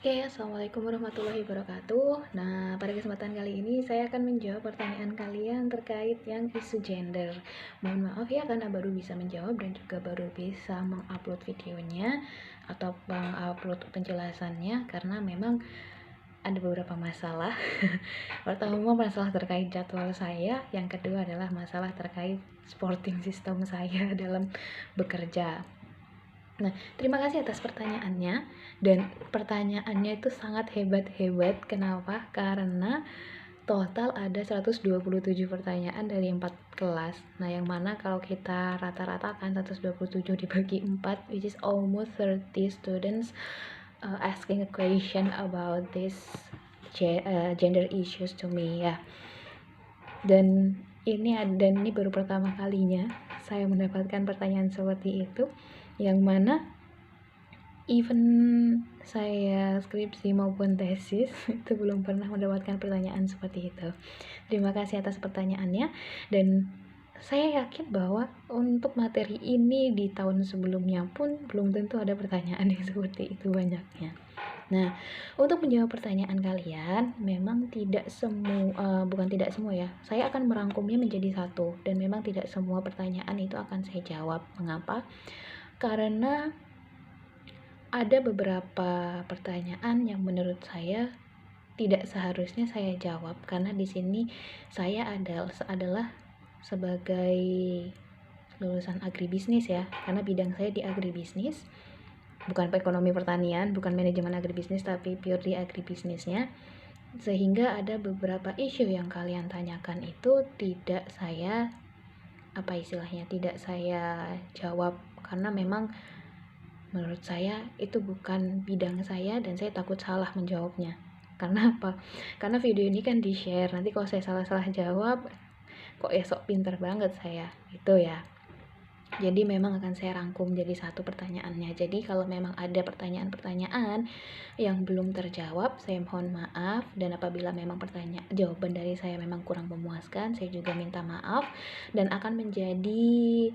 Oke, assalamualaikum warahmatullahi wabarakatuh. Nah, pada kesempatan kali ini saya akan menjawab pertanyaan kalian terkait yang isu gender. Mohon maaf ya, karena baru bisa menjawab dan juga baru bisa mengupload videonya atau mengupload penjelasannya karena memang ada beberapa masalah. Pertama, masalah terkait jadwal saya. Yang kedua adalah masalah terkait supporting system saya dalam bekerja. Nah, terima kasih atas pertanyaannya. Dan pertanyaannya itu sangat hebat-hebat. Kenapa? Karena total ada 127 pertanyaan dari 4 kelas. Nah, yang mana kalau kita rata-ratakan 127 dibagi 4, which is almost 30 students asking a question about this gender issues to me ya. Dan ini baru pertama kalinya saya mendapatkan pertanyaan seperti itu, yang mana even saya skripsi maupun tesis itu belum pernah mendapatkan pertanyaan seperti itu. Terima kasih atas pertanyaannya, dan saya yakin bahwa untuk materi ini di tahun sebelumnya pun belum tentu ada pertanyaan yang seperti itu banyaknya. Nah, untuk menjawab pertanyaan kalian, memang bukan tidak semua ya. Saya akan merangkumnya menjadi satu, dan memang tidak semua pertanyaan itu akan saya jawab. Mengapa? Karena ada beberapa pertanyaan yang menurut saya tidak seharusnya saya jawab, karena di sini saya adalah sebagai lulusan agribisnis ya, karena bidang saya di agribisnis, bukan ekonomi pertanian, bukan manajemen agribisnis, tapi pure di agribisnisnya. Sehingga ada beberapa isu yang kalian tanyakan itu tidak saya jawab, karena memang menurut saya itu bukan bidang saya dan saya takut salah menjawabnya. Karena apa? Karena video ini kan di-share, nanti kalau saya salah-salah jawab, kok ya sok pinter banget saya, gitu ya. Jadi memang akan saya rangkum jadi satu pertanyaannya. Jadi kalau memang ada pertanyaan-pertanyaan yang belum terjawab, saya mohon maaf, dan apabila memang jawaban dari saya memang kurang memuaskan, saya juga minta maaf, dan akan menjadi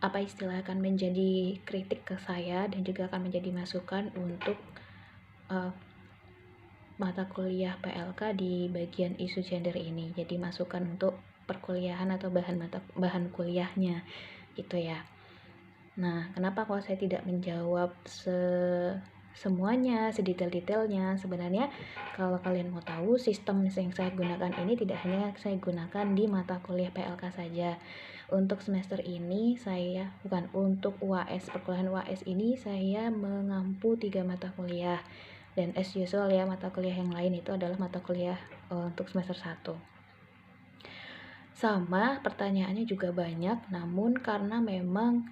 akan menjadi kritik ke saya, dan juga akan menjadi masukan untuk mata kuliah PLK di bagian isu gender ini. Jadi masukan untuk perkuliahan atau bahan kuliahnya gitu ya. Nah, kenapa kalau saya tidak menjawab semuanya, sedetail-detailnya? Sebenarnya kalau kalian mau tahu, sistem yang saya gunakan ini tidak hanya saya gunakan di mata kuliah PLK saja. Untuk semester ini untuk UAS, perkuliahan UAS ini saya mengampu 3 mata kuliah. Dan as usual ya, mata kuliah yang lain itu adalah mata kuliah untuk semester 1. Sama, pertanyaannya juga banyak, namun karena memang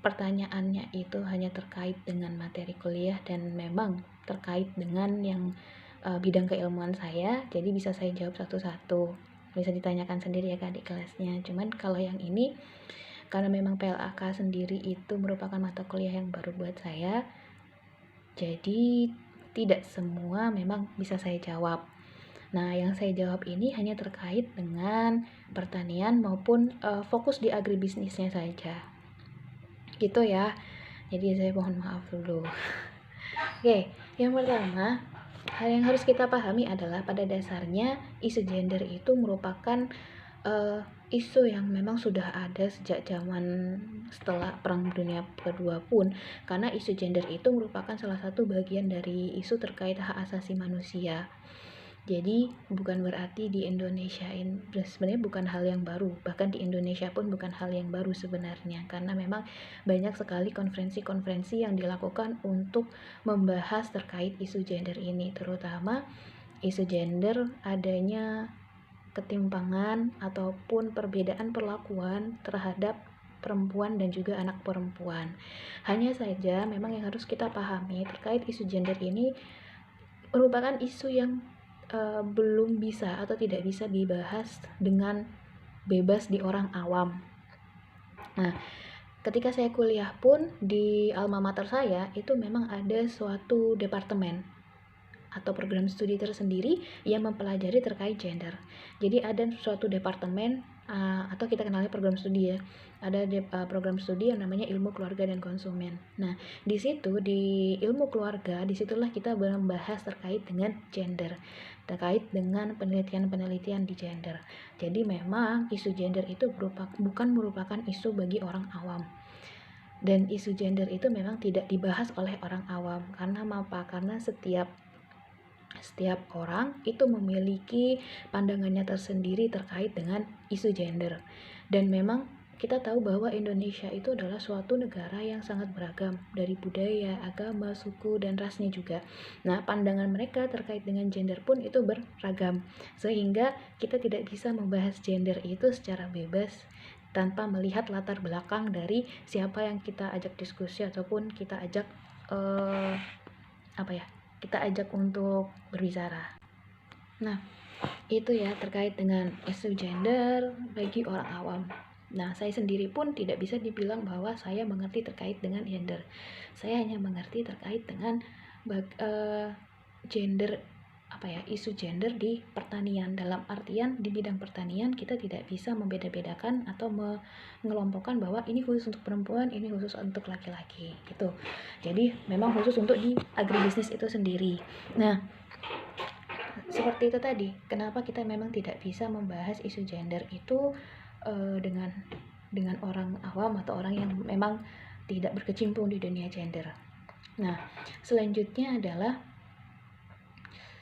pertanyaannya itu hanya terkait dengan materi kuliah dan memang terkait dengan yang bidang keilmuan saya, jadi bisa saya jawab satu-satu. Bisa ditanyakan sendiri ya ke adik kelasnya. Cuman kalau yang ini, karena memang PLAK sendiri itu merupakan mata kuliah yang baru buat saya, jadi tidak semua memang bisa saya jawab. Nah, yang saya jawab ini hanya terkait dengan pertanian maupun fokus di agribisnisnya saja. Gitu ya. Jadi saya mohon maaf dulu. Oke, yang pertama, hal yang harus kita pahami adalah pada dasarnya isu gender itu merupakan isu yang memang sudah ada sejak zaman setelah Perang Dunia Kedua pun, karena isu gender itu merupakan salah satu bagian dari isu terkait hak asasi manusia. Jadi bukan berarti di Indonesia ini sebenarnya bukan hal yang baru, bahkan di Indonesia pun bukan hal yang baru sebenarnya, karena memang banyak sekali konferensi-konferensi yang dilakukan untuk membahas terkait isu gender ini, terutama isu gender adanya ketimpangan ataupun perbedaan perlakuan terhadap perempuan dan juga anak perempuan. Hanya saja memang yang harus kita pahami terkait isu gender ini merupakan isu yang belum bisa atau tidak bisa dibahas dengan bebas di orang awam. Nah, ketika saya kuliah pun di alma mater saya itu memang ada suatu departemen atau program studi tersendiri yang mempelajari terkait gender. Jadi ada suatu departemen atau kita kenalnya program studi ya. Ada program studi yang namanya ilmu keluarga dan konsumen. Nah, di situ di ilmu keluarga, disitulah kita membahas terkait dengan gender, terkait dengan penelitian-penelitian di gender. Jadi memang isu gender itu bukan merupakan isu bagi orang awam. Dan isu gender itu memang tidak dibahas oleh orang awam. Karena apa? Karena setiap orang itu memiliki pandangannya tersendiri terkait dengan isu gender. Dan memang kita tahu bahwa Indonesia itu adalah suatu negara yang sangat beragam dari budaya, agama, suku, dan rasnya juga. Nah, pandangan mereka terkait dengan gender pun itu beragam. Sehingga kita tidak bisa membahas gender itu secara bebas tanpa melihat latar belakang dari siapa yang kita ajak diskusi ataupun kita ajak kita ajak untuk berbicara. Nah, itu ya terkait dengan isu gender bagi orang awam. Nah, saya sendiri pun tidak bisa dibilang bahwa saya mengerti terkait dengan gender. Saya hanya mengerti terkait dengan gender isu gender di pertanian. Dalam artian di bidang pertanian kita tidak bisa membeda-bedakan atau mengelompokkan bahwa ini khusus untuk perempuan, ini khusus untuk laki-laki gitu. Jadi memang khusus untuk di agribisnis itu sendiri. Nah, seperti itu tadi, kenapa kita memang tidak bisa membahas isu gender itu dengan orang awam atau orang yang memang tidak berkecimpung di dunia gender. Nah, selanjutnya adalah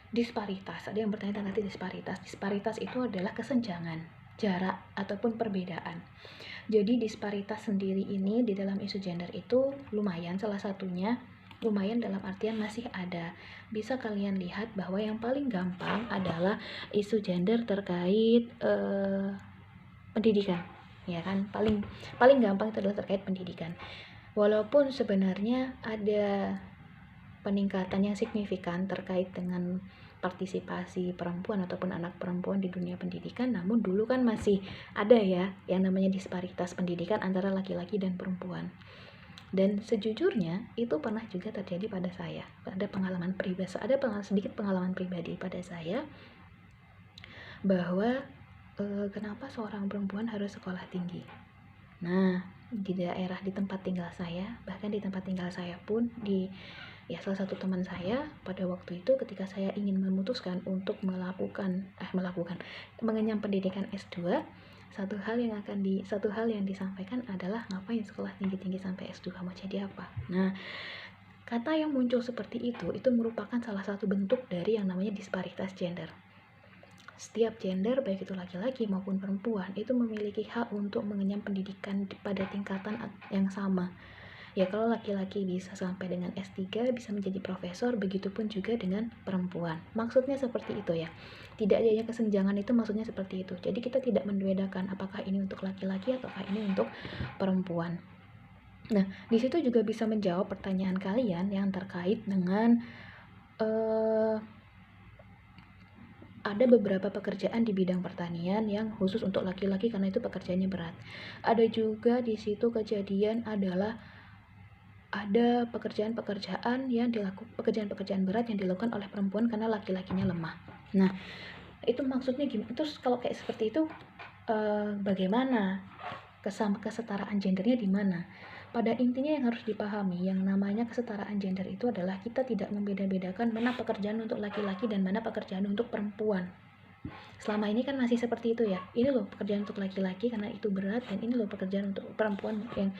disparitas. Ada yang bertanya tentang disparitas. Disparitas itu adalah kesenjangan, jarak, ataupun perbedaan. Jadi disparitas sendiri ini di dalam isu gender itu lumayan, salah satunya lumayan dalam artian masih ada. Bisa kalian lihat bahwa yang paling gampang adalah isu gender terkait pendidikan, ya kan? Paling gampang itu adalah terkait pendidikan. Walaupun sebenarnya ada peningkatan yang signifikan terkait dengan partisipasi perempuan ataupun anak perempuan di dunia pendidikan, namun dulu kan masih ada ya yang namanya disparitas pendidikan antara laki-laki dan perempuan. Dan sejujurnya itu pernah juga terjadi pada saya. Ada sedikit pengalaman pribadi pada saya bahwa kenapa seorang perempuan harus sekolah tinggi. Nah, di tempat tinggal saya, bahkan di tempat tinggal saya pun salah satu teman saya pada waktu itu ketika saya ingin memutuskan untuk mengenyam pendidikan S2, satu hal yang disampaikan adalah ngapain sekolah tinggi-tinggi sampai S2, mau jadi apa? Nah, kata yang muncul seperti itu merupakan salah satu bentuk dari yang namanya disparitas gender. Setiap gender, baik itu laki-laki maupun perempuan, itu memiliki hak untuk mengenyam pendidikan pada tingkatan yang sama. Ya, kalau laki-laki bisa sampai dengan S3, bisa menjadi profesor, begitupun juga dengan perempuan. Maksudnya seperti itu ya. Tidak adanya kesenjangan itu maksudnya seperti itu. Jadi kita tidak membedakan apakah ini untuk laki-laki ataukah ini untuk perempuan. Nah, di situ juga bisa menjawab pertanyaan kalian yang terkait dengan ada beberapa pekerjaan di bidang pertanian yang khusus untuk laki-laki karena itu pekerjaannya berat. Ada juga di situ kejadian adalah ada pekerjaan berat yang dilakukan oleh perempuan karena laki-lakinya lemah. Nah, itu maksudnya gimana? Terus kalau kayak seperti itu bagaimana kesetaraan gendernya di mana? Pada intinya yang harus dipahami, yang namanya kesetaraan gender itu adalah kita tidak membeda-bedakan mana pekerjaan untuk laki-laki dan mana pekerjaan untuk perempuan. Selama ini kan masih seperti itu ya. Ini loh pekerjaan untuk laki-laki karena itu berat, dan ini loh pekerjaan untuk perempuan yang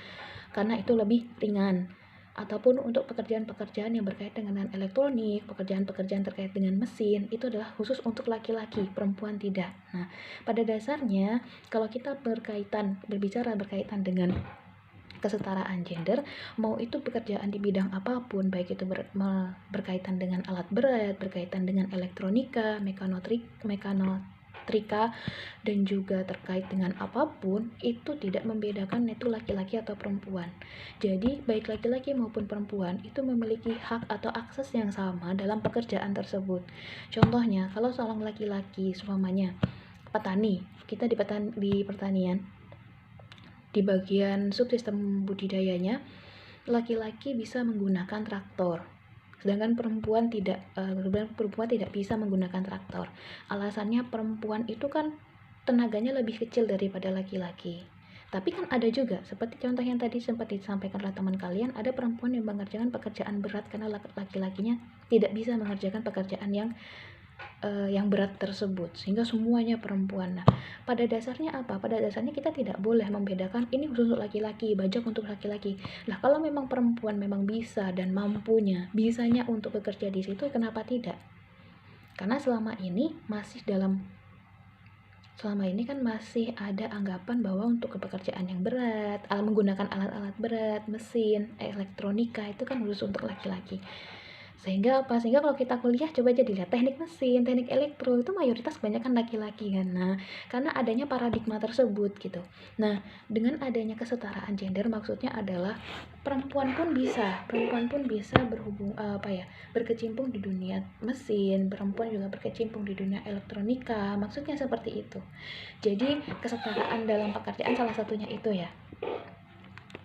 karena itu lebih ringan. Ataupun untuk pekerjaan-pekerjaan yang berkaitan dengan elektronik, pekerjaan-pekerjaan terkait dengan mesin, itu adalah khusus untuk laki-laki, perempuan tidak. Nah, pada dasarnya kalau kita berbicara berkaitan dengan kesetaraan gender, mau itu pekerjaan di bidang apapun, baik itu berkaitan dengan alat berat, berkaitan dengan elektronika, mekanotrika, dan juga terkait dengan apapun, itu tidak membedakan itu laki-laki atau perempuan. Jadi baik laki-laki maupun perempuan itu memiliki hak atau akses yang sama dalam pekerjaan tersebut. Contohnya, kalau seorang laki-laki seumpamanya petani, kita di pertanian, di bagian subsistem budidayanya, laki-laki bisa menggunakan traktor. Sedangkan perempuan tidak bisa menggunakan traktor. Alasannya perempuan itu kan tenaganya lebih kecil daripada laki-laki. Tapi kan ada juga, seperti contoh yang tadi sempat disampaikan oleh teman kalian, ada perempuan yang mengerjakan pekerjaan berat karena laki-lakinya tidak bisa mengerjakan pekerjaan yang berat tersebut, sehingga semuanya perempuan. Nah, pada dasarnya apa? Pada dasarnya kita tidak boleh membedakan ini khusus untuk laki-laki, bajak untuk laki-laki. Nah, kalau memang perempuan memang bisa dan bisanya untuk bekerja di situ, kenapa tidak? Karena selama ini kan masih ada anggapan bahwa untuk pekerjaan yang berat, menggunakan alat-alat berat, mesin, elektronika itu kan khusus untuk laki-laki. Sehingga kalau kita kuliah coba aja dilihat teknik mesin, teknik elektro itu mayoritas kebanyakan laki-laki kan. Nah, karena adanya paradigma tersebut gitu. Nah, dengan adanya kesetaraan gender maksudnya adalah perempuan pun bisa berkecimpung di dunia mesin, perempuan juga berkecimpung di dunia elektronika. Maksudnya seperti itu. Jadi, kesetaraan dalam pekerjaan salah satunya itu ya.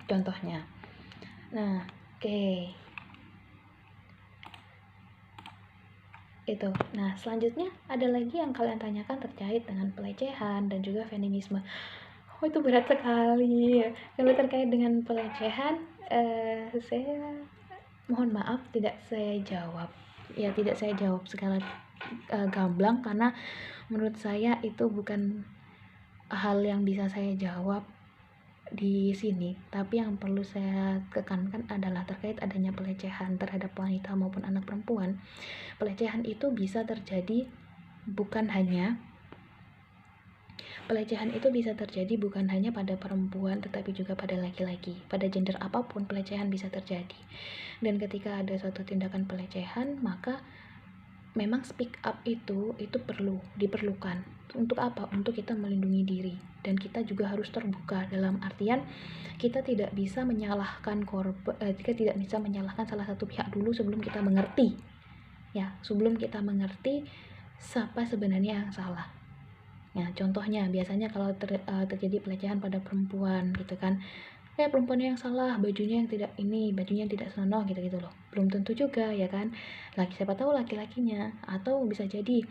Contohnya. Nah, oke. Itu. Nah, selanjutnya ada lagi yang kalian tanyakan terkait dengan pelecehan dan juga feminisme. Oh, itu berat sekali. Kalau terkait dengan pelecehan, saya mohon maaf tidak saya jawab. Ya, tidak saya jawab segala gamblang karena menurut saya itu bukan hal yang bisa saya jawab di sini, tapi yang perlu saya tekankan adalah terkait adanya pelecehan terhadap wanita maupun anak perempuan. Pelecehan itu bisa terjadi bukan hanya pada perempuan tetapi juga pada laki-laki. Pada gender apapun pelecehan bisa terjadi. Dan ketika ada suatu tindakan pelecehan, maka memang speak up itu diperlukan. Untuk apa? Untuk kita melindungi diri, dan kita juga harus terbuka dalam artian kita tidak bisa menyalahkan salah satu pihak dulu sebelum kita mengerti. Ya, sebelum kita mengerti siapa sebenarnya yang salah. Nah, contohnya biasanya kalau terjadi pelecehan pada perempuan gitu kan, perempuannya yang salah, bajunya yang tidak senonoh gitu loh. Belum tentu juga ya kan, siapa tahu laki-lakinya, atau bisa jadi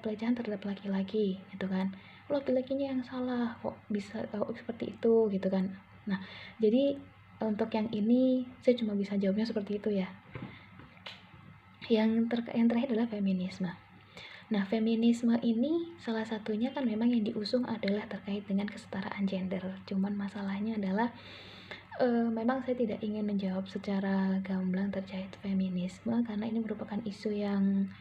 pelecehan terhadap laki-laki gitu kan, laki-lakinya yang salah kok bisa seperti itu gitu kan. Nah, jadi untuk yang ini saya cuma bisa jawabnya seperti itu ya. Yang terakhir adalah feminisme. Nah, feminisme ini salah satunya kan memang yang diusung adalah terkait dengan kesetaraan gender. Cuman masalahnya adalah memang saya tidak ingin menjawab secara gamblang terkait feminisme karena ini merupakan isu yang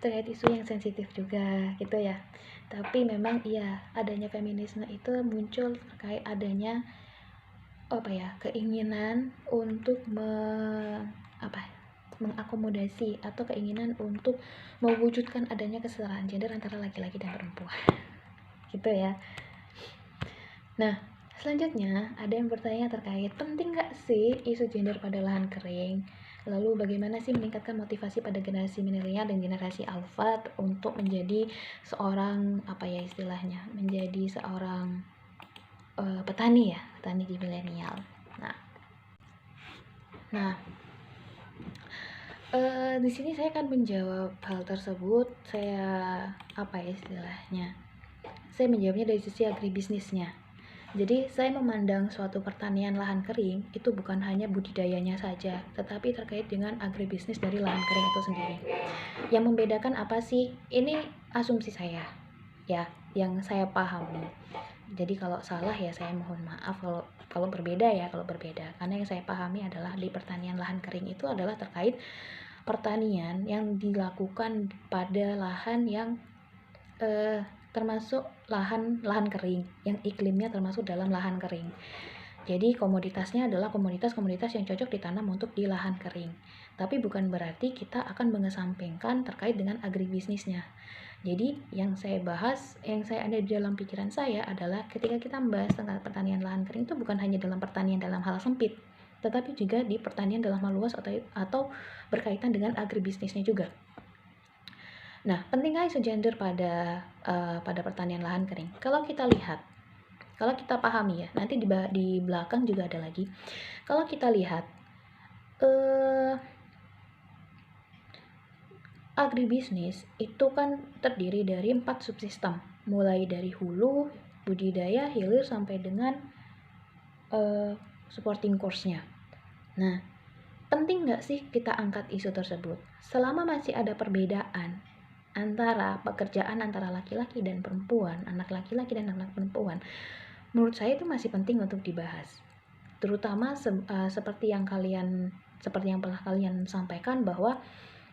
terkait isu yang sensitif juga gitu ya. Tapi memang iya, adanya feminisme itu muncul terkait adanya keinginan untuk mengakomodasi atau keinginan untuk mewujudkan adanya kesetaraan gender antara laki-laki dan perempuan. Gitu ya. Nah, selanjutnya ada yang bertanya terkait penting nggak sih isu gender pada lahan kering? Lalu bagaimana sih meningkatkan motivasi pada generasi milenial dan generasi alpha untuk menjadi seorang menjadi seorang petani di milenial. Nah, di sini saya akan menjawab hal tersebut. Saya menjawabnya dari sisi agribisnisnya. Jadi saya memandang suatu pertanian lahan kering itu bukan hanya budidayanya saja, tetapi terkait dengan agribisnis dari lahan kering itu sendiri. Yang membedakan apa sih? Ini asumsi saya, ya, yang saya pahami. Jadi kalau salah ya saya mohon maaf, kalau berbeda. Karena yang saya pahami adalah di pertanian lahan kering itu adalah terkait pertanian yang dilakukan pada lahan yang termasuk lahan kering, yang iklimnya termasuk dalam lahan kering. Jadi komoditasnya adalah komoditas yang cocok ditanam untuk di lahan kering. Tapi bukan berarti kita akan mengesampingkan terkait dengan agribisnisnya. Jadi yang saya ada di dalam pikiran saya adalah ketika kita membahas tentang pertanian lahan kering itu bukan hanya dalam pertanian dalam hal sempit, tetapi juga di pertanian dalam hal luas atau berkaitan dengan agribisnisnya juga. Nah, pentingkah isu gender pada pertanian lahan kering? Kalau kita lihat Kalau kita pahami ya, nanti di belakang juga ada lagi. Kalau kita lihat agribisnis itu kan terdiri dari 4 subsistem, mulai dari hulu, budidaya, hilir sampai dengan supporting course-nya. Nah, penting nggak sih kita angkat isu tersebut? Selama masih ada perbedaan antara pekerjaan antara laki-laki dan perempuan, anak laki-laki dan anak perempuan, menurut saya itu masih penting untuk dibahas. Terutama seperti yang pernah kalian sampaikan, bahwa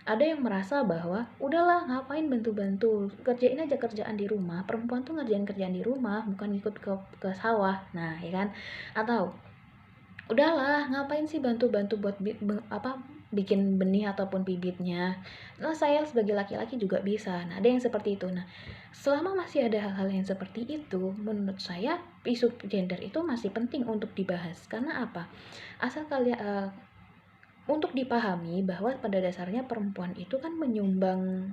ada yang merasa bahwa udahlah ngapain bantu-bantu, kerjain aja kerjaan di rumah, perempuan tuh ngerjain kerjaan di rumah bukan ikut ke sawah. Nah ya kan, atau udahlah ngapain sih bantu-bantu buat bikin benih ataupun bibitnya, nah saya sebagai laki-laki juga bisa. Nah ada yang seperti itu. Nah selama masih ada hal-hal yang seperti itu, menurut saya isu gender itu masih penting untuk dibahas. Karena apa? Asal kalian untuk dipahami bahwa pada dasarnya perempuan itu kan menyumbang,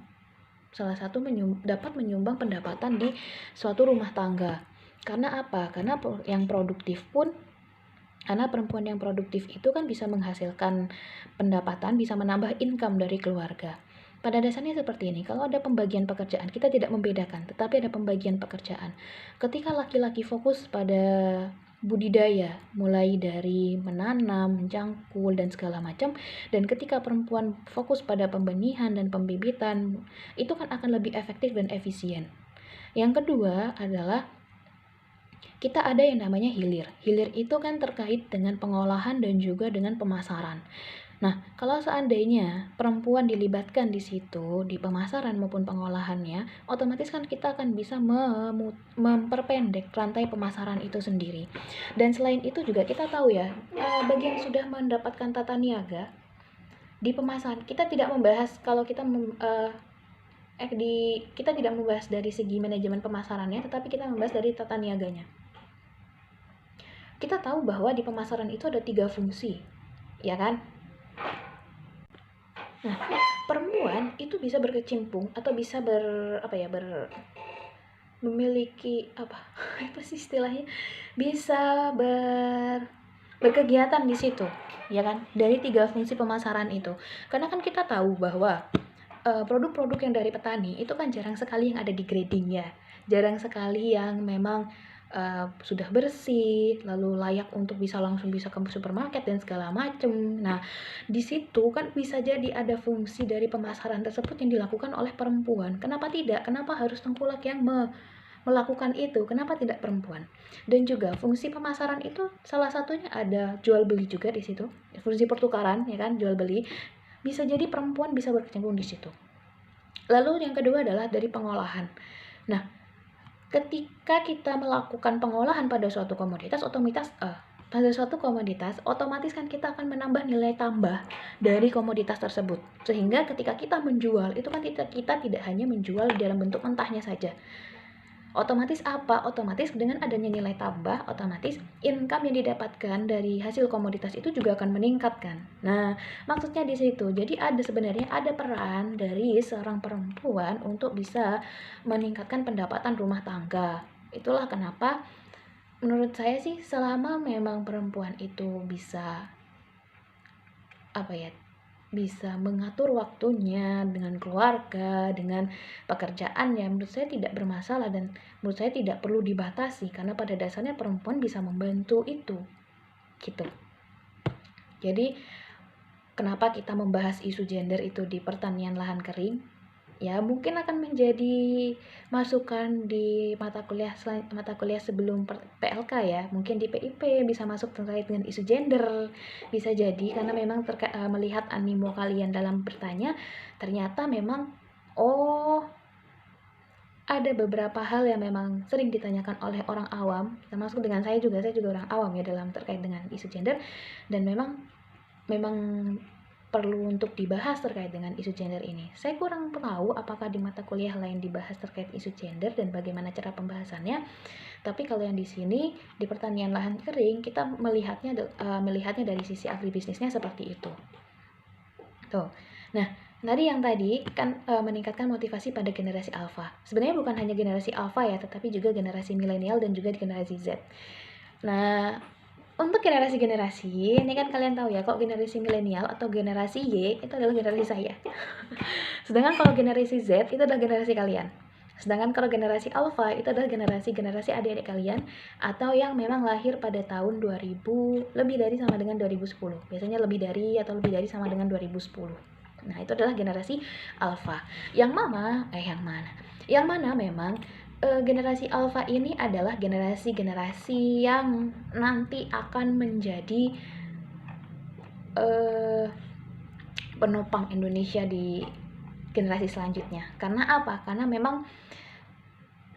dapat menyumbang pendapatan di suatu rumah tangga. Karena apa? Karena perempuan yang produktif itu kan bisa menghasilkan pendapatan, bisa menambah income dari keluarga. Pada dasarnya seperti ini, kalau ada pembagian pekerjaan, kita tidak membedakan, tetapi ada pembagian pekerjaan. Ketika laki-laki fokus pada budidaya, mulai dari menanam, mencangkul, dan segala macam, dan ketika perempuan fokus pada pembenihan dan pembibitan, itu kan akan lebih efektif dan efisien. Yang kedua adalah kita ada yang namanya hilir. Hilir itu kan terkait dengan pengolahan dan juga dengan pemasaran. Nah, kalau seandainya perempuan dilibatkan di situ, di pemasaran maupun pengolahannya, otomatis kan kita akan bisa memperpendek rantai pemasaran itu sendiri. Dan selain itu juga kita tahu ya, bagi yang sudah mendapatkan tata niaga di pemasaran, kita tidak membahas kalau kita kita tidak membahas dari segi manajemen pemasarannya, tetapi kita membahas dari tata niaganya. Kita tahu bahwa di pemasaran itu ada 3 fungsi, ya kan? Nah, perempuan itu bisa berkecimpung atau bisa memiliki apa sih istilahnya? Bisa berkegiatan di situ, ya kan? Dari 3 fungsi pemasaran itu. Karena kan kita tahu bahwa produk-produk yang dari petani itu kan jarang sekali yang ada di gradingnya, jarang sekali yang memang sudah bersih, lalu layak untuk langsung bisa ke supermarket dan segala macem. Nah, di situ kan bisa jadi ada fungsi dari pemasaran tersebut yang dilakukan oleh perempuan. Kenapa tidak? Kenapa harus tengkulak yang melakukan itu? Kenapa tidak perempuan? Dan juga fungsi pemasaran itu salah satunya ada jual beli juga di situ. Fungsi pertukaran, ya kan, jual beli. Bisa jadi perempuan bisa berkecimpung di situ. Lalu yang kedua adalah dari pengolahan. Nah, ketika kita melakukan pengolahan pada suatu komoditas, otomatis kan kita akan menambah nilai tambah dari komoditas tersebut. Sehingga ketika kita menjual, itu kan kita tidak hanya menjual dalam bentuk mentahnya saja. Otomatis apa? Otomatis dengan adanya nilai tambah, otomatis income yang didapatkan dari hasil komoditas itu juga akan meningkatkan. Nah, maksudnya di situ. Jadi sebenarnya ada peran dari seorang perempuan untuk bisa meningkatkan pendapatan rumah tangga. Itulah kenapa menurut saya sih, selama memang perempuan itu bisa bisa mengatur waktunya dengan keluarga, dengan pekerjaannya, menurut saya tidak bermasalah dan menurut saya tidak perlu dibatasi, karena pada dasarnya perempuan bisa membantu itu gitu. Jadi kenapa kita membahas isu gender itu di pertanian lahan kering? Ya mungkin akan menjadi masukan di mata kuliah sebelum PLK ya, mungkin di PIP bisa masuk terkait dengan isu gender, bisa jadi karena memang melihat animo kalian dalam bertanya, ternyata memang ada beberapa hal yang memang sering ditanyakan oleh orang awam, termasuk dengan saya juga orang awam ya dalam terkait dengan isu gender, dan memang perlu untuk dibahas terkait dengan isu gender ini. Saya kurang tahu apakah di mata kuliah lain dibahas terkait isu gender dan bagaimana cara pembahasannya. Tapi kalau yang di sini di pertanian lahan kering, kita melihatnya dari sisi agribisnisnya seperti itu. Tuh. Nah, Tadi yang tadi kan meningkatkan motivasi pada generasi alpha. Sebenarnya bukan hanya generasi alpha ya, tetapi juga generasi milenial dan juga generasi Z. Nah, untuk generasi-generasi, ini kan kalian tahu ya, kalau generasi milenial atau generasi Y itu adalah generasi saya. Sedangkan kalau generasi Z itu adalah generasi kalian. Sedangkan kalau generasi alpha itu adalah generasi adik-adik kalian atau yang memang lahir pada tahun 2000 lebih dari sama dengan 2010. Biasanya lebih dari atau lebih dari sama dengan 2010. Nah, itu adalah generasi alpha. Yang mana memang generasi alpha ini adalah generasi-generasi yang nanti akan menjadi penopang Indonesia di generasi selanjutnya. Karena apa? Karena memang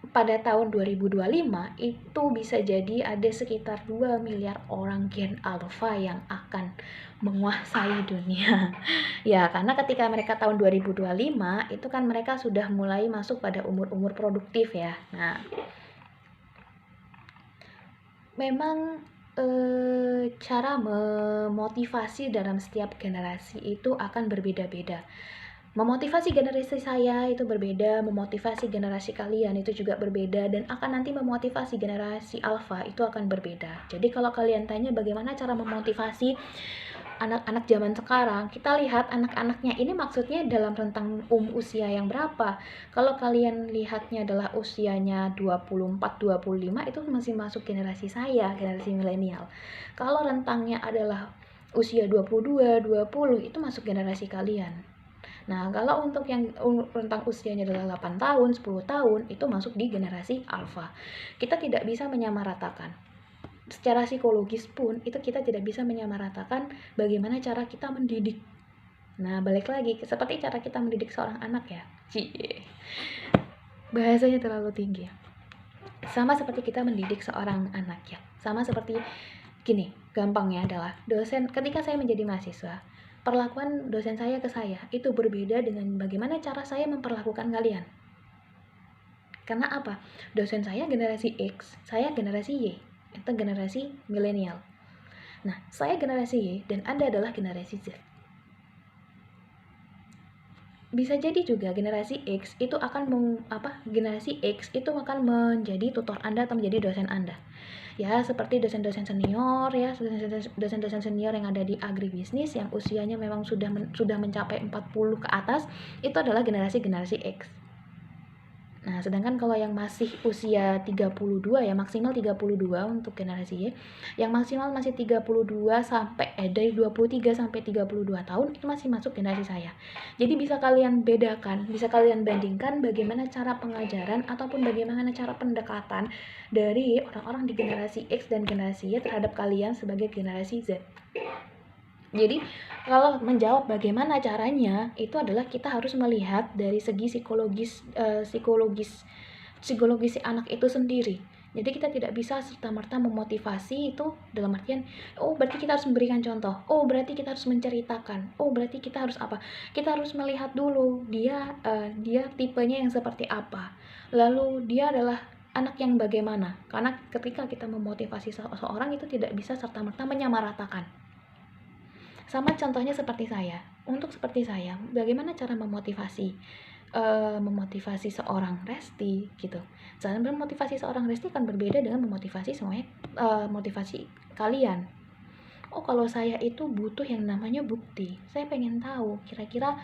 pada tahun 2025 itu bisa jadi ada sekitar 2 miliar orang gen alpha yang akan menguasai dunia. Ya, karena ketika mereka tahun 2025 itu kan mereka sudah mulai masuk pada umur-umur produktif ya. Nah, memang cara memotivasi dalam setiap generasi itu akan berbeda-beda. Memotivasi generasi saya itu berbeda, memotivasi generasi kalian itu juga berbeda, dan akan nanti memotivasi generasi alpha itu akan berbeda. Jadi kalau kalian tanya bagaimana cara memotivasi anak-anak zaman sekarang, kita lihat anak-anaknya ini maksudnya dalam rentang usia yang berapa. Kalau kalian lihatnya adalah usianya 24-25 itu masih masuk generasi saya, generasi milenial. Kalau rentangnya adalah usia 22-20 itu masuk generasi kalian. Nah, kalau untuk yang rentang usianya adalah 8 tahun, 10 tahun, itu masuk di generasi alpha. Kita tidak bisa menyamaratakan. Secara psikologis pun, itu kita tidak bisa menyamaratakan bagaimana cara kita mendidik. Nah, balik lagi, seperti cara kita mendidik seorang anak ya. Cie. Bahasanya terlalu tinggi. Sama seperti kita mendidik seorang anak ya. Sama seperti gini, gampangnya adalah dosen, ketika saya menjadi mahasiswa, perlakuan dosen saya ke saya itu berbeda dengan bagaimana cara saya memperlakukan kalian. Karena apa? Dosen saya generasi X, saya generasi Y, itu generasi milenial. Nah, saya generasi Y dan Anda adalah generasi Z. Bisa jadi juga generasi X itu akan generasi X itu akan menjadi tutor Anda atau menjadi dosen Anda. Ya, seperti dosen-dosen senior ya, dosen-dosen senior yang ada di agribisnis yang usianya memang sudah mencapai 40 ke atas, itu adalah generasi X. Nah, sedangkan kalau yang masih usia 32 ya, maksimal 32 untuk generasi Y, yang maksimal masih 32 sampai dari 23 sampai 32 tahun itu masih masuk generasi saya. Jadi bisa kalian bedakan, bisa kalian bandingkan bagaimana cara pengajaran ataupun bagaimana cara pendekatan dari orang-orang di generasi X dan generasi Y terhadap kalian sebagai generasi Z. Jadi kalau menjawab bagaimana caranya, itu adalah kita harus melihat dari segi psikologis si anak itu sendiri. Jadi kita tidak bisa serta-merta memotivasi itu dalam artian, oh berarti kita harus memberikan contoh, oh berarti kita harus menceritakan, oh berarti kita harus apa? Kita harus melihat dulu dia tipenya yang seperti apa. Lalu dia adalah anak yang bagaimana? Karena ketika kita memotivasi seseorang itu tidak bisa serta-merta menyamaratakan. Sama contohnya seperti saya. Untuk seperti saya, bagaimana cara memotivasi seorang Resti gitu. Cara memotivasi seorang Resti kan berbeda dengan memotivasi semuanya motivasi kalian. Oh, kalau saya itu butuh yang namanya bukti. Saya pengen tahu kira-kira,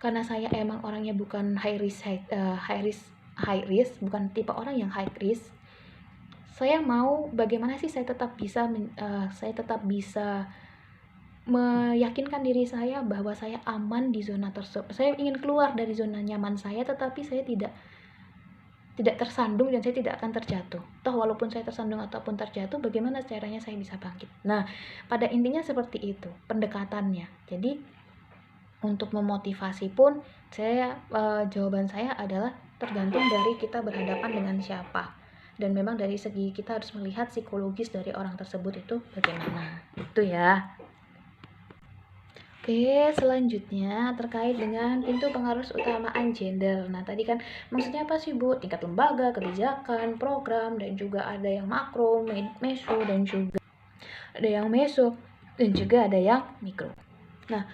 karena saya emang orangnya bukan high risk, bukan tipe orang yang high risk. Saya mau bagaimana sih saya tetap bisa meyakinkan diri saya bahwa saya aman di zona tersebut. Saya ingin keluar dari zona nyaman saya, tetapi saya tidak tersandung dan saya tidak akan terjatuh. Toh walaupun saya tersandung ataupun terjatuh, bagaimana caranya saya bisa bangkit? Nah, pada intinya seperti itu pendekatannya. Jadi untuk memotivasi pun jawaban saya adalah tergantung dari kita berhadapan dengan siapa. Dan memang dari segi kita harus melihat psikologis dari orang tersebut itu bagaimana. Itu ya. Oke, selanjutnya terkait dengan pintu pengaruh utamaan gender. Nah, tadi kan maksudnya apa sih, Bu? Tingkat lembaga, kebijakan, program, dan juga ada yang makro, meso, dan juga ada yang mikro. Nah,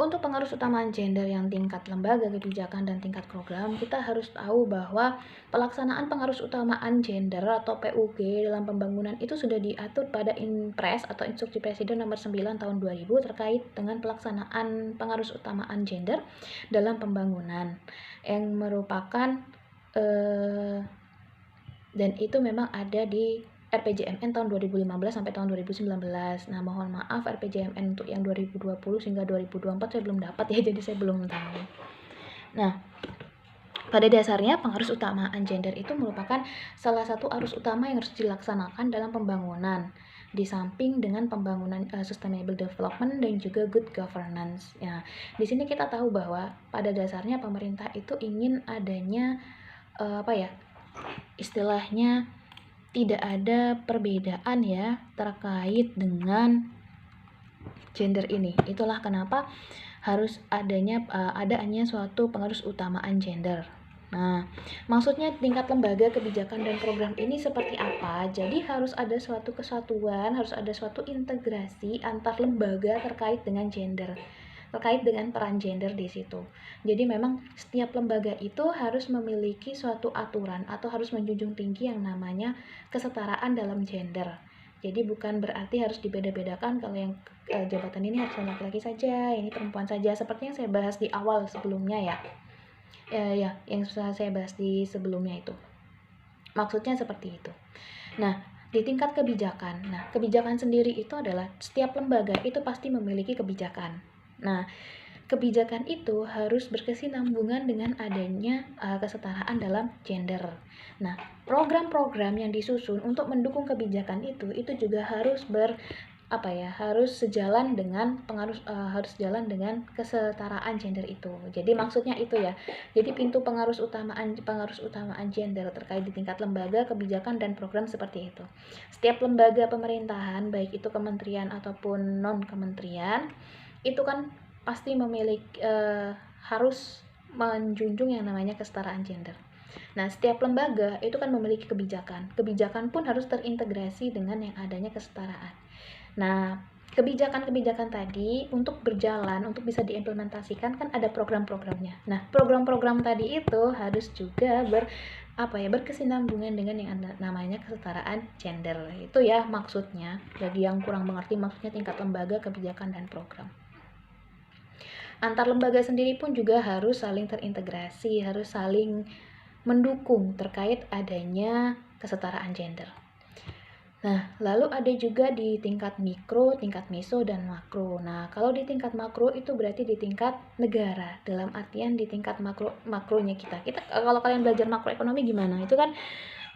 untuk pengarus utamaan gender yang tingkat lembaga, kebijakan, dan tingkat program, kita harus tahu bahwa pelaksanaan pengarus utamaan gender atau PUG dalam pembangunan itu sudah diatur pada Inpres atau Instruksi Presiden nomor 9 tahun 2000 terkait dengan pelaksanaan pengarus utamaan gender dalam pembangunan, yang merupakan dan itu memang ada di RPJMN tahun 2015 sampai tahun 2019. Nah, mohon maaf RPJMN untuk yang 2020 hingga 2024 saya belum dapat ya, jadi saya belum tahu. Nah, pada dasarnya pengarus utamaan gender itu merupakan salah satu arus utama yang harus dilaksanakan dalam pembangunan, di samping dengan pembangunan sustainable development dan juga good governance. Ya, di sini kita tahu bahwa pada dasarnya pemerintah itu ingin adanya istilahnya tidak ada perbedaan ya terkait dengan gender ini. Itulah kenapa harus adanya suatu pengarus utamaan gender. Nah, maksudnya tingkat lembaga, kebijakan, dan program ini seperti apa? Jadi harus ada suatu kesatuan, harus ada suatu integrasi antar lembaga terkait dengan gender, terkait dengan peran gender di situ. Jadi memang setiap lembaga itu harus memiliki suatu aturan atau harus menjunjung tinggi yang namanya kesetaraan dalam gender. Jadi bukan berarti harus dibeda-bedakan kalau yang jabatan ini harus laki-laki saja, ini perempuan saja, seperti yang saya bahas di awal sebelumnya ya. Yang saya bahas di sebelumnya itu. Maksudnya seperti itu. Nah, di tingkat kebijakan. Nah, kebijakan sendiri itu adalah setiap lembaga itu pasti memiliki kebijakan. Nah, kebijakan itu harus berkesinambungan dengan adanya kesetaraan dalam gender. Nah, program-program yang disusun untuk mendukung kebijakan itu juga harus harus sejalan dengan harus jalan dengan kesetaraan gender itu. Jadi maksudnya itu ya. Jadi pintu pengarus utamaan gender terkait di tingkat lembaga, kebijakan, dan program seperti itu. Setiap lembaga pemerintahan, baik itu kementerian ataupun non kementerian, itu kan pasti memiliki harus menjunjung yang namanya kesetaraan gender. Nah, setiap lembaga itu kan memiliki kebijakan. Kebijakan pun harus terintegrasi dengan yang adanya kesetaraan. Nah, kebijakan-kebijakan tadi untuk berjalan, untuk bisa diimplementasikan kan ada program-programnya. Nah, program-program tadi itu harus juga berkesinambungan dengan yang namanya kesetaraan gender. Itu ya maksudnya. Bagi yang kurang mengerti maksudnya tingkat lembaga, kebijakan, dan program. Antar lembaga sendiri pun juga harus saling terintegrasi, harus saling mendukung terkait adanya kesetaraan gender. Nah, lalu ada juga di tingkat mikro, tingkat meso, dan makro. Nah, kalau di tingkat makro itu berarti di tingkat negara, dalam artian di tingkat makronya kita. Kalau kalian belajar makroekonomi gimana? Itu kan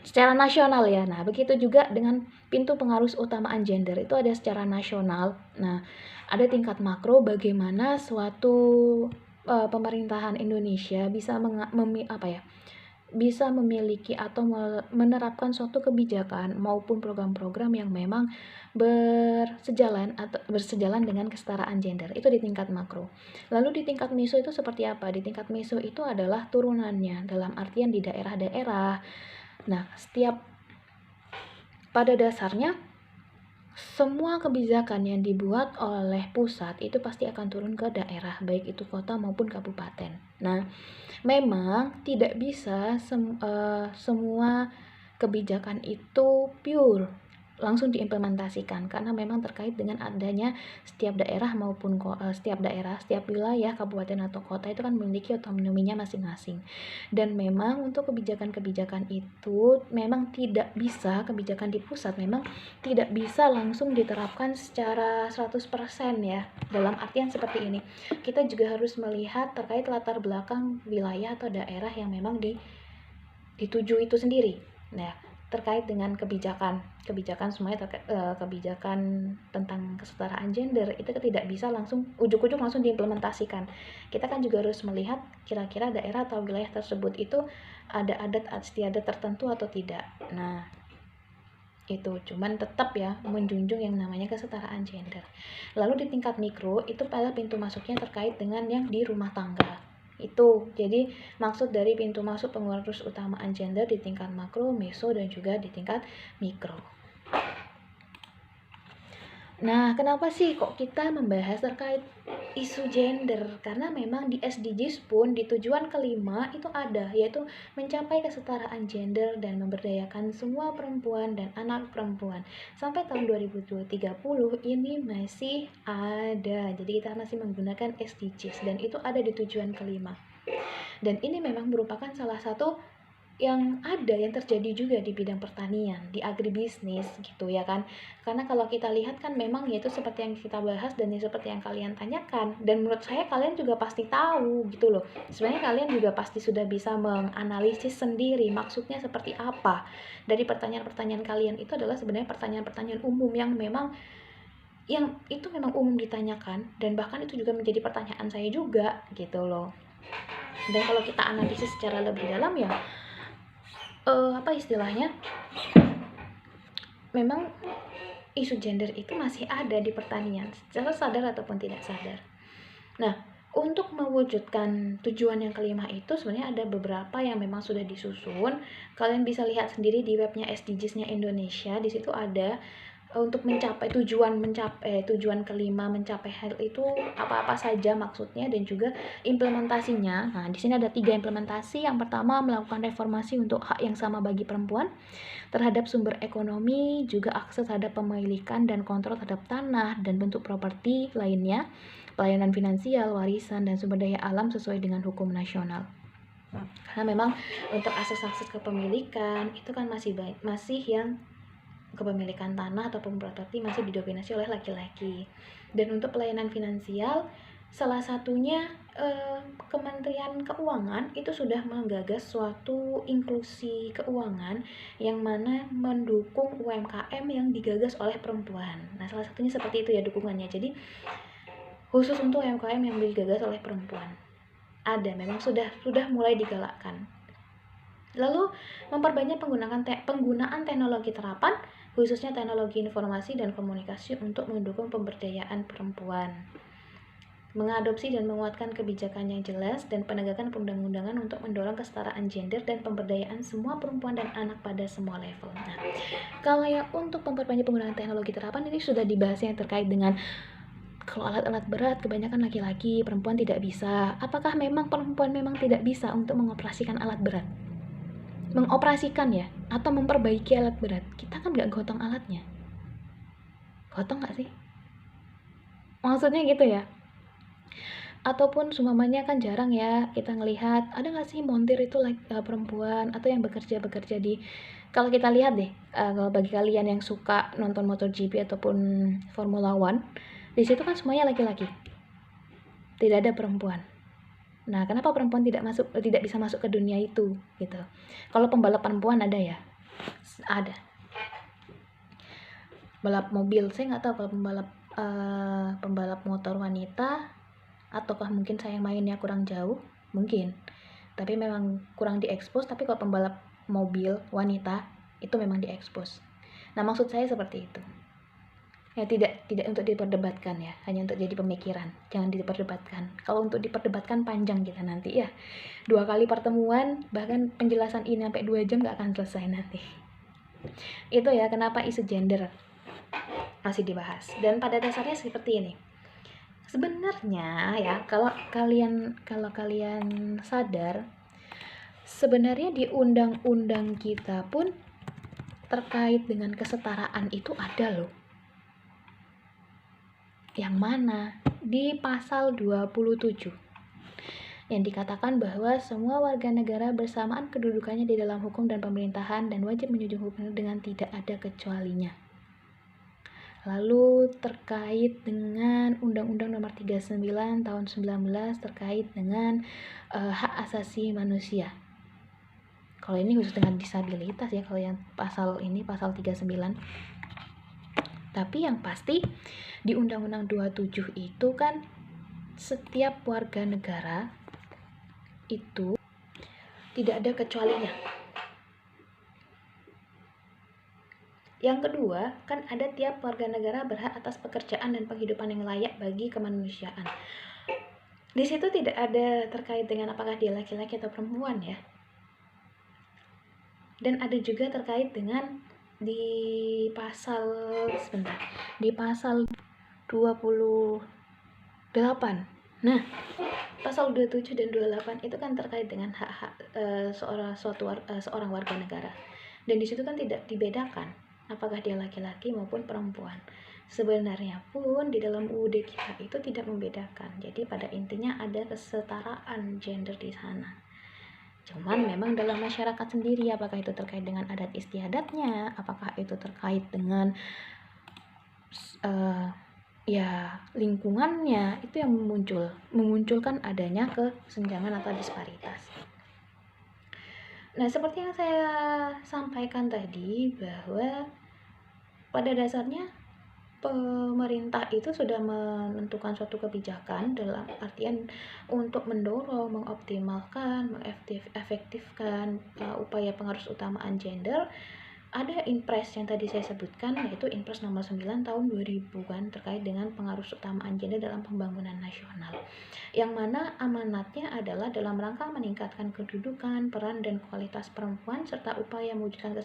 secara nasional ya. Nah, begitu juga dengan pintu pengarus utamaan gender itu ada secara nasional. Nah, ada tingkat makro bagaimana suatu pemerintahan Indonesia bisa bisa memiliki atau menerapkan suatu kebijakan maupun program-program yang memang bersejalan dengan kesetaraan gender. Itu di tingkat makro. Lalu di tingkat meso itu seperti apa? Di tingkat meso itu adalah turunannya, dalam artian di daerah-daerah. Nah, pada dasarnya semua kebijakan yang dibuat oleh pusat itu pasti akan turun ke daerah, baik itu kota maupun kabupaten. Nah, memang tidak bisa semua kebijakan itu pure langsung diimplementasikan karena memang terkait dengan adanya setiap daerah maupun setiap wilayah, kabupaten atau kota itu kan memiliki otonominya masing-masing. Dan memang untuk kebijakan-kebijakan itu memang tidak bisa, kebijakan di pusat memang tidak bisa langsung diterapkan secara 100% ya. Dalam artian seperti ini. Kita juga harus melihat terkait latar belakang wilayah atau daerah yang memang dituju itu sendiri. Nah, terkait dengan kebijakan semuanya kebijakan tentang kesetaraan gender itu tidak bisa langsung ujuk-ujuk langsung diimplementasikan. Kita kan juga harus melihat kira-kira daerah atau wilayah tersebut itu ada adat istiadat tertentu atau tidak. Nah, itu cuman tetap ya menjunjung yang namanya kesetaraan gender. Lalu di tingkat mikro itu pada pintu masuknya terkait dengan yang di rumah tangga. Itu jadi maksud dari pintu masuk pengarus utamaan gender di tingkat makro, meso, dan juga di tingkat mikro. Nah, kenapa sih kok kita membahas terkait isu gender? Karena memang di SDGs pun di tujuan kelima itu ada, yaitu mencapai kesetaraan gender dan memberdayakan semua perempuan dan anak perempuan. Sampai tahun 2030 ini masih ada. Jadi kita masih menggunakan SDGs dan itu ada di tujuan kelima. Dan ini memang merupakan salah satu yang terjadi juga di bidang pertanian, di agribisnis gitu ya kan. Karena kalau kita lihat kan memang yaitu seperti yang kita bahas dan seperti yang kalian tanyakan, dan menurut saya kalian juga pasti tahu gitu loh. Sebenarnya kalian juga pasti sudah bisa menganalisis sendiri maksudnya seperti apa. Dari pertanyaan-pertanyaan kalian itu adalah sebenarnya pertanyaan-pertanyaan umum yang itu memang umum ditanyakan, dan bahkan itu juga menjadi pertanyaan saya juga gitu loh. Dan kalau kita analisis secara lebih dalam ya apa istilahnya, memang isu gender itu masih ada di pertanian secara sadar ataupun tidak sadar. Nah, untuk mewujudkan tujuan yang kelima itu sebenarnya ada beberapa yang memang sudah disusun. Kalian bisa lihat sendiri di webnya SDGs-nya Indonesia. Di situ ada untuk mencapai tujuan kelima, mencapai hal itu apa-apa saja maksudnya dan juga implementasinya. Nah, di sini ada 3 implementasi. Yang pertama, melakukan reformasi untuk hak yang sama bagi perempuan terhadap sumber ekonomi, juga akses terhadap pemilikan dan kontrol terhadap tanah dan bentuk properti lainnya, pelayanan finansial, warisan, dan sumber daya alam sesuai dengan hukum nasional. Karena memang untuk akses kepemilikan itu kan masih yang kepemilikan tanah ataupun properti masih didominasi oleh laki-laki. Dan untuk pelayanan finansial, salah satunya Kementerian Keuangan itu sudah menggagas suatu inklusi keuangan yang mana mendukung UMKM yang digagas oleh perempuan. Nah, salah satunya seperti itu ya dukungannya. Jadi khusus untuk UMKM yang digagas oleh perempuan. Ada, memang sudah mulai digalakkan. Lalu memperbanyak penggunaan teknologi terapan, khususnya teknologi informasi dan komunikasi untuk mendukung pemberdayaan perempuan. Mengadopsi dan menguatkan kebijakan yang jelas dan penegakan perundang-undangan untuk mendorong kesetaraan gender dan pemberdayaan semua perempuan dan anak pada semua level. Nah, kalau yang untuk memperbanyak penggunaan teknologi terapan ini sudah dibahas yang terkait dengan kalau alat-alat berat kebanyakan laki-laki, perempuan tidak bisa. Apakah memang perempuan memang tidak bisa untuk mengoperasikan alat berat? Mengoperasikan ya, atau memperbaiki alat berat? Kita kan nggak gotong alatnya. Gotong nggak sih? Maksudnya gitu ya. Ataupun seumpamanya kan jarang ya kita ngelihat ada nggak sih montir itu perempuan atau yang bekerja di, kalau kita lihat deh, kalau bagi kalian yang suka nonton MotoGP ataupun Formula One, di situ kan semuanya laki-laki, tidak ada perempuan. Nah, kenapa perempuan tidak bisa masuk ke dunia itu gitu? Kalau pembalap perempuan ada ya, ada balap mobil, saya nggak tahu kalau pembalap motor wanita, ataukah mungkin saya mainnya kurang jauh, mungkin, tapi memang kurang diekspos. Tapi kalau pembalap mobil wanita itu memang diekspos. Nah, maksud saya seperti itu ya, tidak untuk diperdebatkan ya, hanya untuk jadi pemikiran, jangan diperdebatkan. Kalau untuk diperdebatkan panjang kita nanti ya, 2 kali pertemuan, bahkan penjelasan ini sampai 2 jam gak akan selesai nanti. Itu ya kenapa isu gender masih dibahas. Dan pada dasarnya seperti ini. Sebenarnya ya, kalau kalian sadar, sebenarnya di undang-undang kita pun terkait dengan kesetaraan itu ada loh. Yang mana? Di pasal 27. Yang dikatakan bahwa semua warga negara bersamaan kedudukannya di dalam hukum dan pemerintahan dan wajib menjunjung hukum dengan tidak ada kecualinya. Lalu terkait dengan Undang-Undang Nomor 39 Tahun 19 terkait dengan hak asasi manusia. Kalau ini khusus dengan disabilitas ya, kalau yang pasal ini pasal 39. Tapi yang pasti di Undang-Undang 27 itu kan setiap warga negara itu tidak ada kecualinya. Yang kedua, kan ada tiap warga negara berhak atas pekerjaan dan penghidupan yang layak bagi kemanusiaan. Di situ tidak ada terkait dengan apakah dia laki-laki atau perempuan ya. Dan ada juga terkait dengan di pasal sebentar, di pasal 28. Nah, pasal 27 dan 28 itu kan terkait dengan hak-hak seorang warga negara. Dan di situ kan tidak dibedakan apakah dia laki-laki maupun perempuan. Sebenarnya pun di dalam UUD kita itu tidak membedakan. Jadi pada intinya ada kesetaraan gender di sana. Cuman memang dalam masyarakat sendiri, apakah itu terkait dengan adat istiadatnya, apakah itu terkait dengan ya lingkungannya, itu yang memunculkan adanya kesenjangan atau disparitas. Nah, seperti yang saya sampaikan tadi, bahwa pada dasarnya pemerintah itu sudah menentukan suatu kebijakan dalam artian untuk mendorong, mengoptimalkan, mengefektifkan upaya pengarus utamaan gender. Ada Inpres yang tadi saya sebutkan, yaitu Inpres nomor 9 tahun 2000 kan, terkait dengan pengarus utamaan gender dalam pembangunan nasional. Yang mana amanatnya adalah dalam rangka meningkatkan kedudukan, peran, dan kualitas perempuan, serta upaya mewujudkan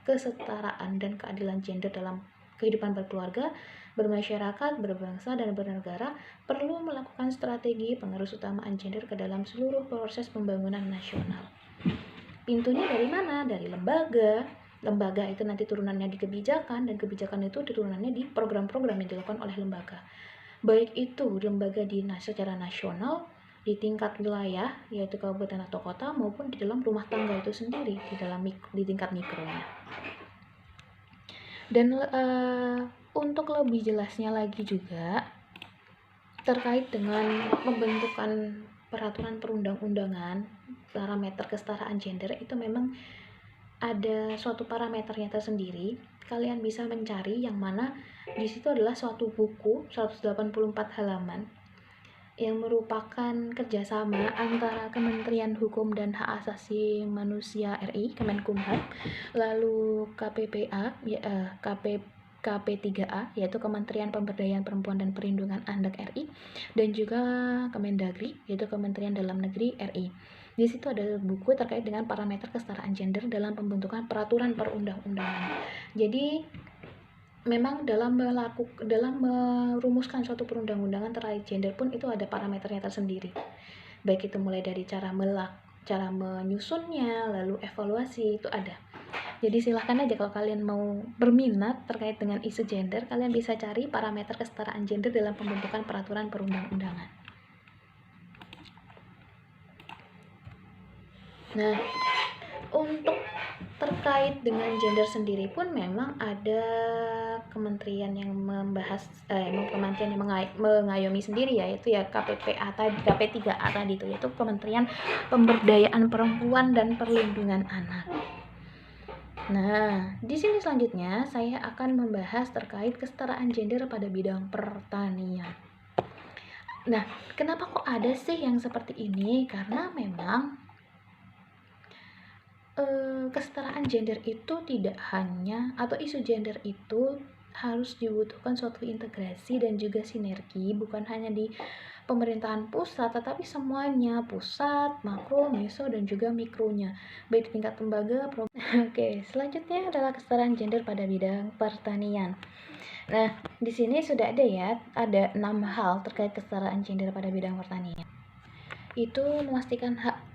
kesetaraan dan keadilan gender dalam kehidupan berkeluarga, bermasyarakat, berbangsa, dan bernegara, perlu melakukan strategi pengarus utamaan gender ke dalam seluruh proses pembangunan nasional. Pintunya dari mana? Dari lembaga itu nanti turunannya di kebijakan, dan kebijakan itu turunannya di program-program yang dilakukan oleh lembaga, baik itu lembaga secara nasional, di tingkat wilayah yaitu kabupaten atau kota, maupun di dalam rumah tangga itu sendiri, di tingkat mikronya. Dan untuk lebih jelasnya lagi juga terkait dengan pembentukan peraturan perundang-undangan parameter kesetaraan gender, itu memang ada suatu parameternya tersendiri. Kalian bisa mencari yang mana di situ adalah suatu buku 184 halaman yang merupakan kerjasama antara Kementerian Hukum dan Hak Asasi Manusia RI, Kemenkumham, lalu KPPA, KP3A, yaitu Kementerian Pemberdayaan Perempuan dan Perlindungan Anak RI, dan juga Kemendagri, yaitu Kementerian Dalam Negeri RI. Di situ ada buku terkait dengan parameter kesetaraan gender dalam pembentukan peraturan perundang-undangan. Jadi memang dalam merumuskan suatu perundang-undangan terkait gender pun itu ada parameternya tersendiri. Baik itu mulai dari cara menyusunnya, lalu evaluasi, itu ada. Jadi silahkan aja kalau kalian mau berminat terkait dengan isu gender, kalian bisa cari parameter kesetaraan gender dalam pembentukan peraturan perundang-undangan. Nah, untuk terkait dengan gender sendiri pun memang ada kementerian yang membahas, kementerian yang mengayomi sendiri, yaitu ya KPPA tadi, KP3A tadi itu, yaitu Kementerian Pemberdayaan Perempuan dan Perlindungan Anak. Nah, di sini selanjutnya saya akan membahas terkait kesetaraan gender pada bidang pertanian. Nah, kenapa kok ada sih yang seperti ini? Karena memang kesetaraan gender itu tidak hanya, atau isu gender itu harus dibutuhkan suatu integrasi dan juga sinergi, bukan hanya di pemerintahan pusat, tetapi semuanya, pusat, makro, meso, dan juga mikronya, baik tingkat lembaga, Oke, selanjutnya adalah kesetaraan gender pada bidang pertanian. Nah, di sini sudah ada 6 hal terkait kesetaraan gender pada bidang pertanian. Itu memastikan hak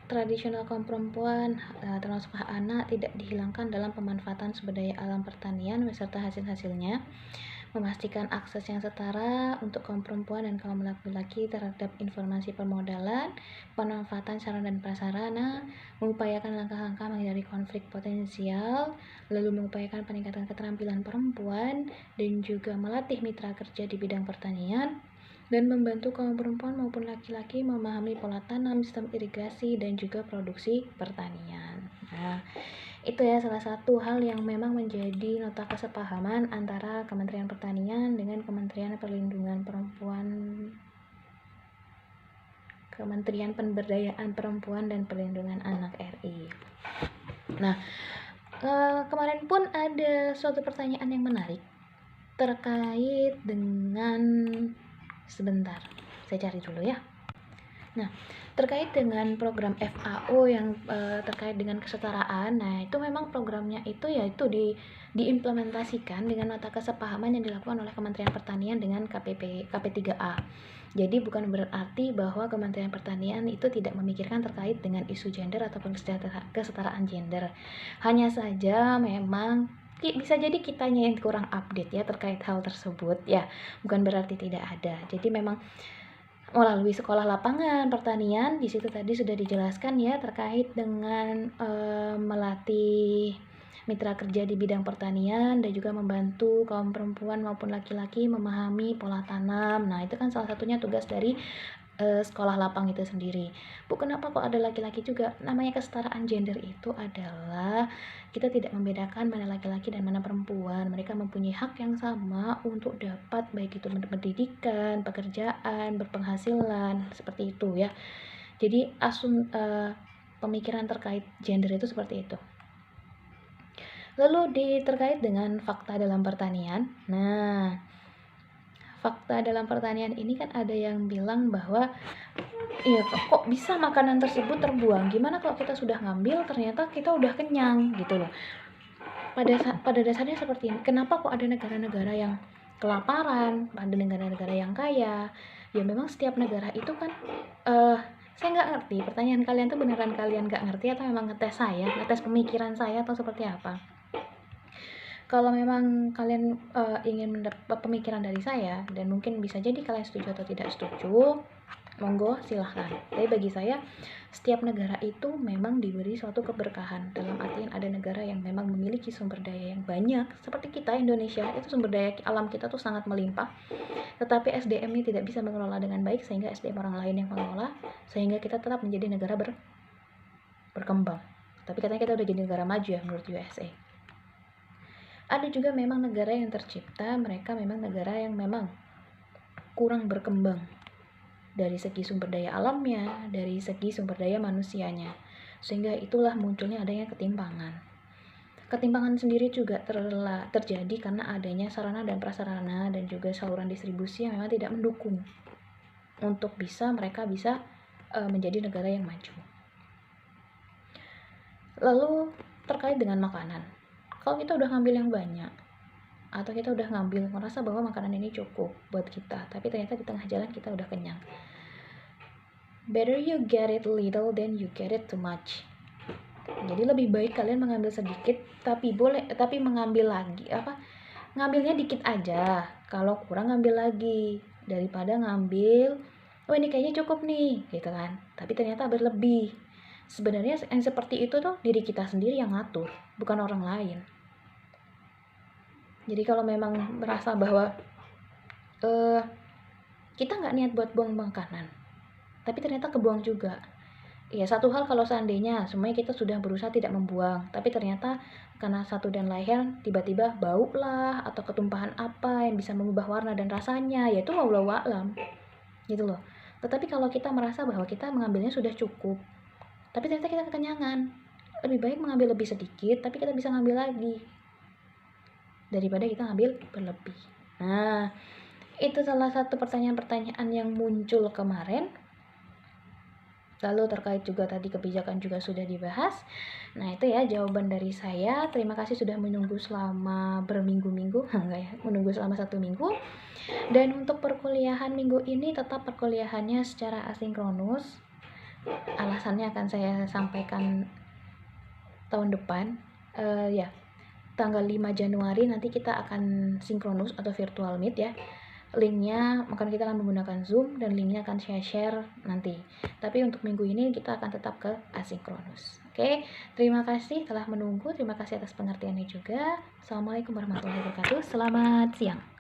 tradisional kaum perempuan, termasuk hak anak, tidak dihilangkan dalam pemanfaatan sumber daya alam pertanian beserta hasil-hasilnya, memastikan akses yang setara untuk kaum perempuan dan kaum laki-laki terhadap informasi permodalan, pemanfaatan sarana dan prasarana, mengupayakan langkah-langkah menghindari konflik potensial, lalu mengupayakan peningkatan keterampilan perempuan, dan juga melatih mitra kerja di bidang pertanian, dan membantu kaum perempuan maupun laki-laki memahami pola tanam, sistem irigasi, dan juga produksi pertanian. Nah, itu ya salah satu hal yang memang menjadi nota kesepahaman antara Kementerian Pertanian dengan Kementerian Perlindungan Perempuan, Kementerian Pemberdayaan Perempuan dan Perlindungan Anak RI. Nah, kemarin pun ada suatu pertanyaan yang menarik terkait dengan, sebentar, saya cari dulu ya. Nah, terkait dengan program FAO yang terkait dengan kesetaraan, nah itu memang programnya itu yaitu diimplementasikan dengan nota kesepahaman yang dilakukan oleh Kementerian Pertanian dengan KP3A. Jadi bukan berarti bahwa Kementerian Pertanian itu tidak memikirkan terkait dengan isu gender ataupun kesetaraan gender. Hanya saja memang bisa jadi kitanya yang kurang update ya terkait hal tersebut ya, bukan berarti tidak ada. Jadi memang melalui sekolah lapangan pertanian di situ tadi sudah dijelaskan ya terkait dengan melatih mitra kerja di bidang pertanian dan juga membantu kaum perempuan maupun laki-laki memahami pola tanam. Nah, itu kan salah satunya tugas dari sekolah lapang itu sendiri. Bu, kenapa kok ada laki-laki juga? Namanya kesetaraan gender itu adalah kita tidak membedakan mana laki-laki dan mana perempuan. Mereka mempunyai hak yang sama untuk dapat baik itu pendidikan, pekerjaan, berpenghasilan, seperti itu ya. Jadi pemikiran terkait gender itu seperti itu. Lalu terkait dengan fakta dalam pertanian. Nah, fakta dalam pertanian ini kan ada yang bilang bahwa iya kok bisa makanan tersebut terbuang, gimana kalau kita sudah ngambil ternyata kita udah kenyang gitu loh. Pada dasarnya seperti ini. Kenapa kok ada negara-negara yang kelaparan, ada negara-negara yang kaya? Ya memang setiap negara itu kan saya nggak ngerti pertanyaan kalian tuh beneran kalian nggak ngerti atau memang ngetes pemikiran saya atau seperti apa. Kalau memang kalian ingin mendapat pemikiran dari saya dan mungkin bisa jadi kalian setuju atau tidak setuju, monggo silahkan. Tapi bagi saya setiap negara itu memang diberi suatu keberkahan, dalam artian ada negara yang memang memiliki sumber daya yang banyak seperti kita Indonesia, itu sumber daya alam kita tuh sangat melimpah, tetapi SDM-nya tidak bisa mengelola dengan baik sehingga SDM orang lain yang mengelola, sehingga kita tetap menjadi negara berkembang. Tapi katanya kita udah jadi negara maju ya menurut USA. Ada juga memang negara yang tercipta, mereka memang negara yang memang kurang berkembang dari segi sumber daya alamnya, dari segi sumber daya manusianya. Sehingga itulah munculnya adanya ketimpangan. Ketimpangan sendiri juga terjadi karena adanya sarana dan prasarana dan juga saluran distribusi yang memang tidak mendukung untuk mereka bisa menjadi negara yang maju. Lalu terkait dengan makanan. Kalau kita udah ngambil yang banyak atau kita udah ngambil merasa bahwa makanan ini cukup buat kita, tapi ternyata di tengah jalan kita udah kenyang, better you get it little than you get it too much. Jadi lebih baik kalian mengambil sedikit tapi mengambil lagi ngambilnya dikit aja, kalau kurang ngambil lagi, daripada ngambil ini kayaknya cukup nih gitu kan, tapi ternyata berlebih. Sebenarnya yang seperti itu tuh diri kita sendiri yang ngatur, bukan orang lain. Jadi kalau memang merasa bahwa kita nggak niat buat buang makanan, tapi ternyata kebuang juga. Ya satu hal kalau seandainya semuanya kita sudah berusaha tidak membuang, tapi ternyata karena satu dan lain tiba-tiba bau lah atau ketumpahan apa yang bisa mengubah warna dan rasanya, yaitu wallahu a'lam gitu loh. Tetapi kalau kita merasa bahwa kita mengambilnya sudah cukup, tapi ternyata kita kekenyangan, lebih baik mengambil lebih sedikit tapi kita bisa ngambil lagi daripada kita ngambil berlebih. Nah, itu salah satu pertanyaan-pertanyaan yang muncul kemarin. Lalu terkait juga tadi kebijakan juga sudah dibahas. Nah, itu ya jawaban dari saya. Terima kasih sudah menunggu selama berminggu-minggu, enggak ya, menunggu selama 1 minggu. Dan untuk perkuliahan minggu ini tetap perkuliahannya secara asinkronus. Alasannya akan saya sampaikan tahun depan. Ya, tanggal 5 Januari nanti kita akan sinkronus atau virtual meet ya. Linknya maka kita akan menggunakan Zoom dan linknya akan saya share nanti. Tapi untuk minggu ini kita akan tetap ke asinkronus. Oke, terima kasih telah menunggu. Terima kasih atas pengertiannya juga. Assalamualaikum warahmatullahi wabarakatuh. Selamat siang.